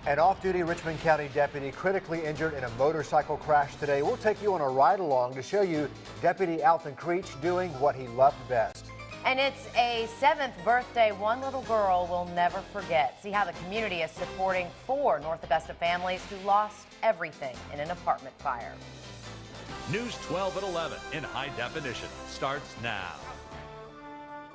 An off-duty Richmond County deputy critically injured in a motorcycle crash today. We'll take you on a ride-along to show you Deputy Alton Creech doing what he loved best. And it's a 7th birthday one little girl will never forget. See how the community is supporting 4 North Augusta families who lost everything in an apartment fire. News 12 at 11 in high definition starts now.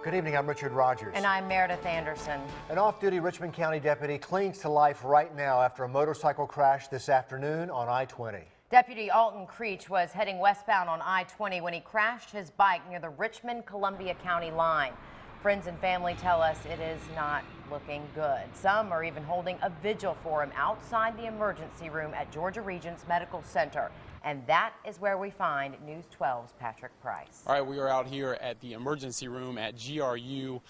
Good evening, I'm Richard Rogers. And I'm Meredith Anderson. An off-duty Richmond County deputy clings to life right now after a motorcycle crash this afternoon on I-20. Deputy Alton Creech was heading westbound on I-20 when he crashed his bike near the Richmond-Columbia County line. Friends and family tell us it is not looking good. Some are even holding a vigil for him outside the emergency room at Georgia Regents Medical Center. And that is where we find News 12's Patrick Price. All right, we are out here at the emergency room at GRU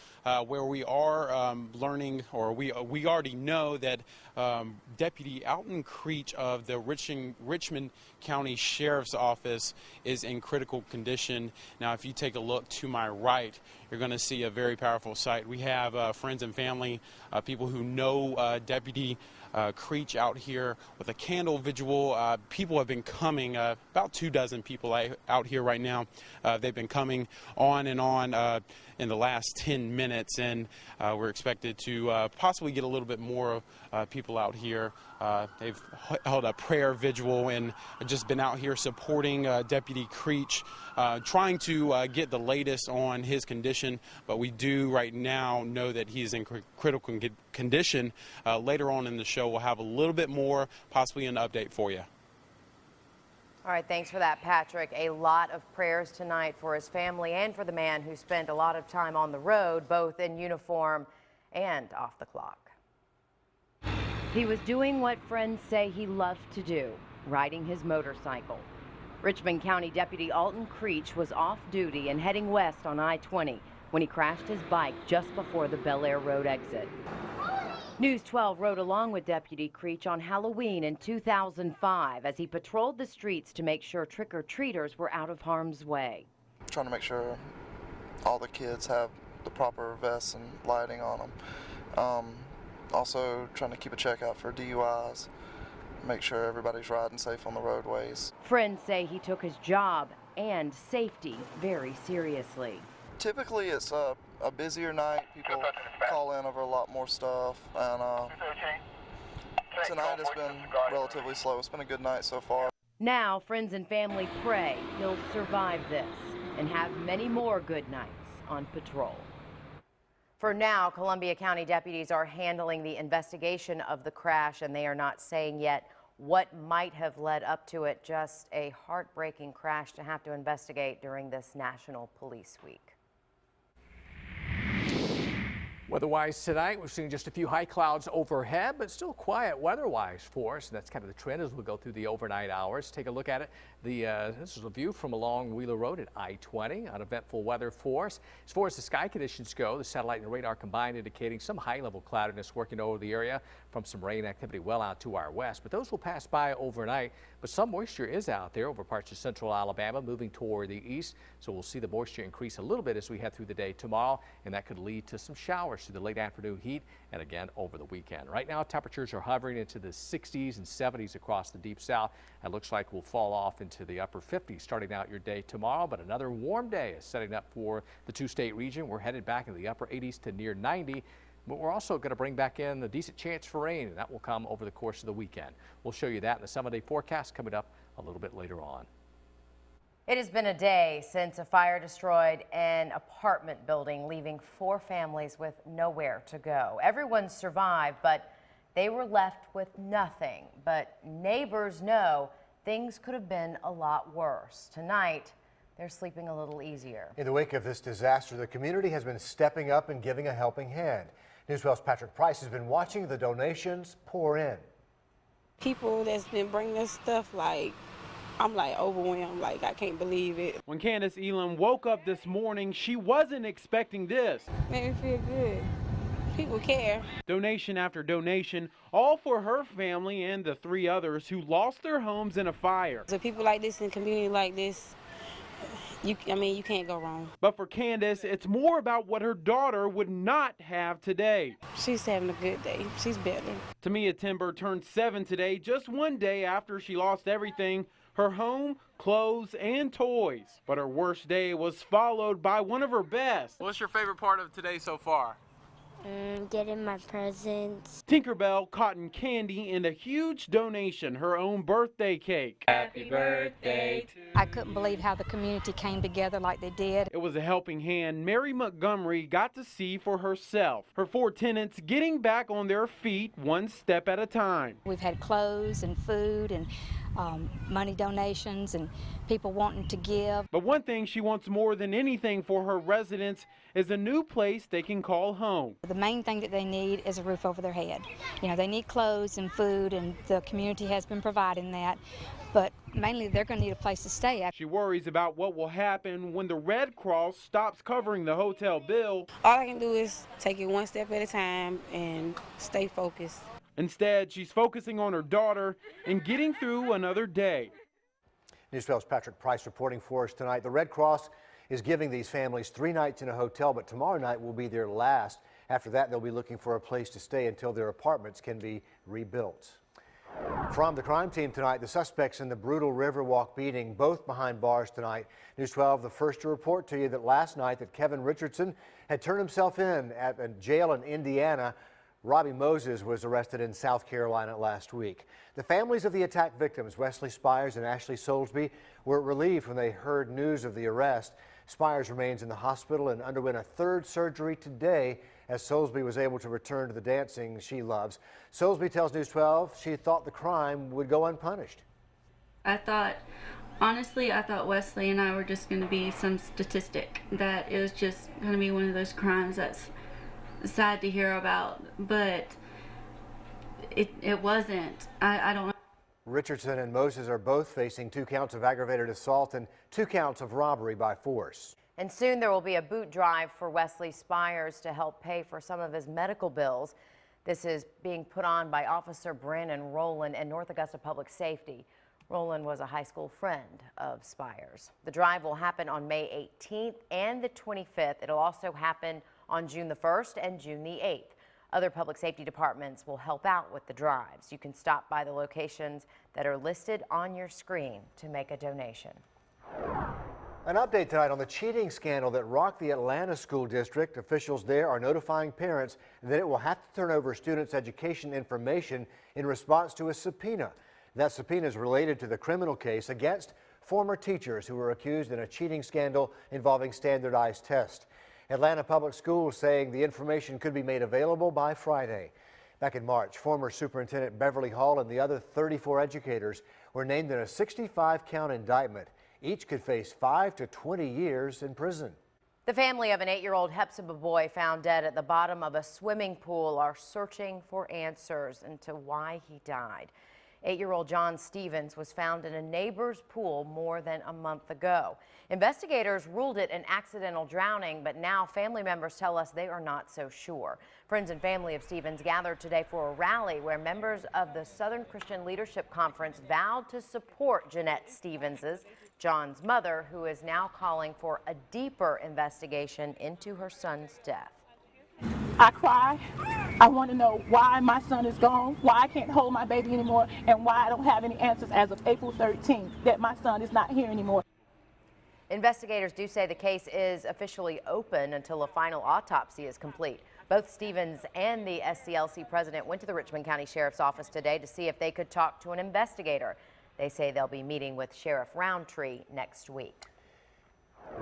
where we are learning, or we already know that Deputy Alton Creech of the Richmond County Sheriff's Office is in critical condition. Now, if you take a look to my right, you're going to see a very powerful sight. We have friends and family, people who know Deputy Creech out here with a candle vigil. People have been coming, about 24 people out here right now. They've been coming on and on in the last 10 minutes, and we're expected to possibly get a little bit more people out here. They've held a prayer vigil and just been out here supporting Deputy Creech, trying to get the latest on his condition, but we do right now know that he's in critical condition. Later on in the show, we'll have a little bit more, possibly an update for you. All right, thanks for that, Patrick. A lot of prayers tonight for his family and for the man who spent a lot of time on the road, both in uniform and off the clock. He was doing what friends say he loved to do, riding his motorcycle. Richmond County Deputy Alton Creech was off duty and heading west on I-20 when he crashed his bike just before the Bel Air Road exit. News 12 rode along with Deputy Creech on Halloween in 2005 as he patrolled the streets to make sure trick-or-treaters were out of harm's way. Trying to make sure all the kids have the proper vests and lighting on them. Also trying to keep a check out for DUIs, make sure everybody's riding safe on the roadways. Friends say he took his job and safety very seriously. Typically it's a busier night, people call in over a lot more stuff, and tonight has been relatively slow. It's been a good night so far. Now friends and family pray he'll survive this and have many more good nights on patrol. For now, Columbia County deputies are handling the investigation of the crash, and they are not saying yet what might have led up to it. Just a heartbreaking crash to have to investigate during this National Police Week. Weather-wise tonight, we're seeing just a few high clouds overhead, but still quiet weather-wise for us. And that's kind of the trend as we go through the overnight hours. Take a look at it. This is a view from along Wheeler Road at I-20. Uneventful weather for us. As far as the sky conditions go, the satellite and radar combined indicating some high-level cloudiness working over the area from some rain activity well out to our west. But those will pass by overnight. But some moisture is out there over parts of central Alabama, moving toward the east. So we'll see the moisture increase a little bit as we head through the day tomorrow, and that could lead to some showers through the late afternoon heat and again over the weekend. Right now, temperatures are hovering into the 60s and 70s across the deep south. It looks like we'll fall off into the upper 50s starting out your day tomorrow, but another warm day is setting up for the two-state region. We're headed back into the upper 80s to near 90. But we're also going to bring back in the decent chance for rain, and that will come over the course of the weekend. We'll show you that in the 7-day forecast coming up a little bit later on. It has been a day since a fire destroyed an apartment building, leaving 4 families with nowhere to go. Everyone survived, but they were left with nothing. But neighbors know things could have been a lot worse. Tonight, they're sleeping a little easier. In the wake of this disaster, the community has been stepping up and giving a helping hand. News 12's Patrick Price has been watching the donations pour in. People that's been bringing us stuff, I'm overwhelmed, I can't believe it. When Candace Elam woke up this morning, she wasn't expecting this. Made me feel good. People care. Donation after donation, all for her family and the 3 others who lost their homes in a fire. So people like this in a community like this, you can't go wrong. But for Candace, it's more about what her daughter would not have today. She's having a good day. She's better. Tamia Timber turned 7 today, just one day after she lost everything, her home, clothes, and toys. But her worst day was followed by one of her best. What's your favorite part of today so far? Getting my presents. Tinkerbell, cotton candy, and a huge donation, her own birthday cake. Happy birthday to you. I couldn't believe how the community came together like they did. It was a helping hand Mary Montgomery got to see for herself. Her 4 tenants getting back on their feet one step at a time. We've had clothes and food and money donations and people wanting to give. But one thing she wants more than anything for her residents is a new place they can call home. The main thing that they need is a roof over their head. You know, they need clothes and food, and the community has been providing that. But mainly they're going to need a place to stay at. She worries about what will happen when the Red Cross stops covering the hotel bill. All I can do is take it one step at a time and stay focused. Instead, she's focusing on her daughter and getting through another day. News 12's Patrick Price reporting for us tonight. The Red Cross is giving these families 3 nights in a hotel, but tomorrow night will be their last. After that, they'll be looking for a place to stay until their apartments can be rebuilt. From the crime team tonight, the suspects in the brutal Riverwalk beating, both behind bars tonight. News 12, the first to report to you that last night that Kevin Richardson had turned himself in at a jail in Indiana. Robbie Moses was arrested in South Carolina last week. The families of the attack victims, Wesley Spires and Ashley Soulsby, were relieved when they heard news of the arrest. Spires remains in the hospital and underwent a 3rd surgery today as Soulsby was able to return to the dancing she loves. Soulsby tells News 12 she thought the crime would go unpunished. Honestly, I thought Wesley and I were just going to be some statistic, that it was just going to be one of those crimes that's sad to hear about, but it wasn't. I don't know. Richardson and Moses are both facing 2 counts of aggravated assault and 2 counts of robbery by force. And soon there will be a boot drive for Wesley Spires to help pay for some of his medical bills. This is being put on by Officer Brandon Rowland and North Augusta Public Safety. Rowland was a high school friend of Spires. The drive will happen on May 18th and the 25th. It'll also happen on June the 1st and June the 8th. Other public safety departments will help out with the drives. You can stop by the locations that are listed on your screen to make a donation. An update tonight on the cheating scandal that rocked the Atlanta School District. Officials there are notifying parents that it will have to turn over students' education information in response to a subpoena. That subpoena is related to the criminal case against former teachers who were accused in a cheating scandal involving standardized tests. Atlanta Public Schools saying the information could be made available by Friday. Back in March, former Superintendent Beverly Hall and the other 34 educators were named in a 65-count indictment. Each could face 5 to 20 years in prison. The family of an 8-year-old Hepzibah boy found dead at the bottom of a swimming pool are searching for answers into why he died. 8-year-old John Stevens was found in a neighbor's pool more than a month ago. Investigators ruled it an accidental drowning, but now family members tell us they are not so sure. Friends and family of Stevens gathered today for a rally where members of the Southern Christian Leadership Conference vowed to support Jeanette Stevens's, John's mother, who is now calling for a deeper investigation into her son's death. I cry. I want to know why my son is gone, why I can't hold my baby anymore, and why I don't have any answers as of April 13th that my son is not here anymore. Investigators do say the case is officially open until a final autopsy is complete. Both Stevens and the SCLC president went to the Richmond County Sheriff's Office today to see if they could talk to an investigator. They say they'll be meeting with Sheriff Roundtree next week.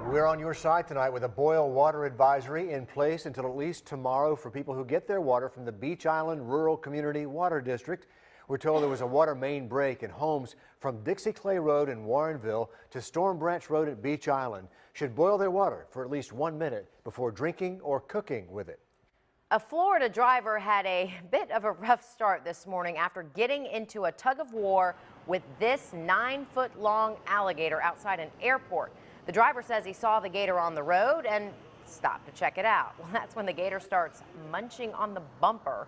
We're on your side tonight with a boil water advisory in place until at least tomorrow for people who get their water from the Beach Island Rural Community Water District. We're told there was a water main break in homes from Dixie Clay Road in Warrenville to Storm Branch Road at Beach Island. Should boil their water for at least 1 minute before drinking or cooking with it. A Florida driver had a bit of a rough start this morning after getting into a tug of war with this 9-foot-long alligator outside an airport. The driver says he saw the gator on the road and stopped to check it out. Well, that's when the gator starts munching on the bumper,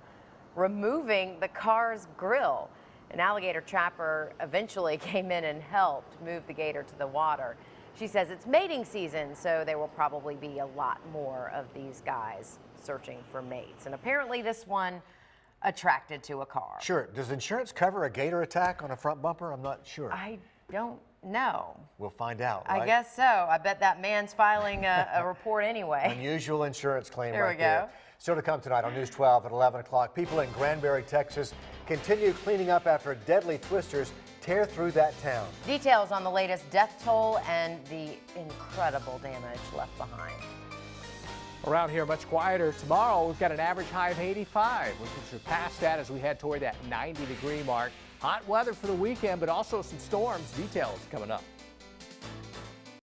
removing the car's grill. An alligator trapper eventually came in and helped move the gator to the water. She says it's mating season, so there will probably be a lot more of these guys searching for mates. And apparently this one attracted to a car. Sure. Does insurance cover a gator attack on a front bumper? I'm not sure. I don't know. We'll find out, right? I guess so. I bet that man's filing a report anyway. Unusual insurance claim There right we go. there. Still to come tonight on News 12 at 11 o'clock. People in Granbury, Texas continue cleaning up after deadly twisters tear through that town. Details on the latest death toll and the incredible damage left behind. Around here, much quieter. Tomorrow, we've got an average high of 85. We can surpass that as we head toward that 90-degree mark. Hot weather for the weekend, but also some storms. Details coming up.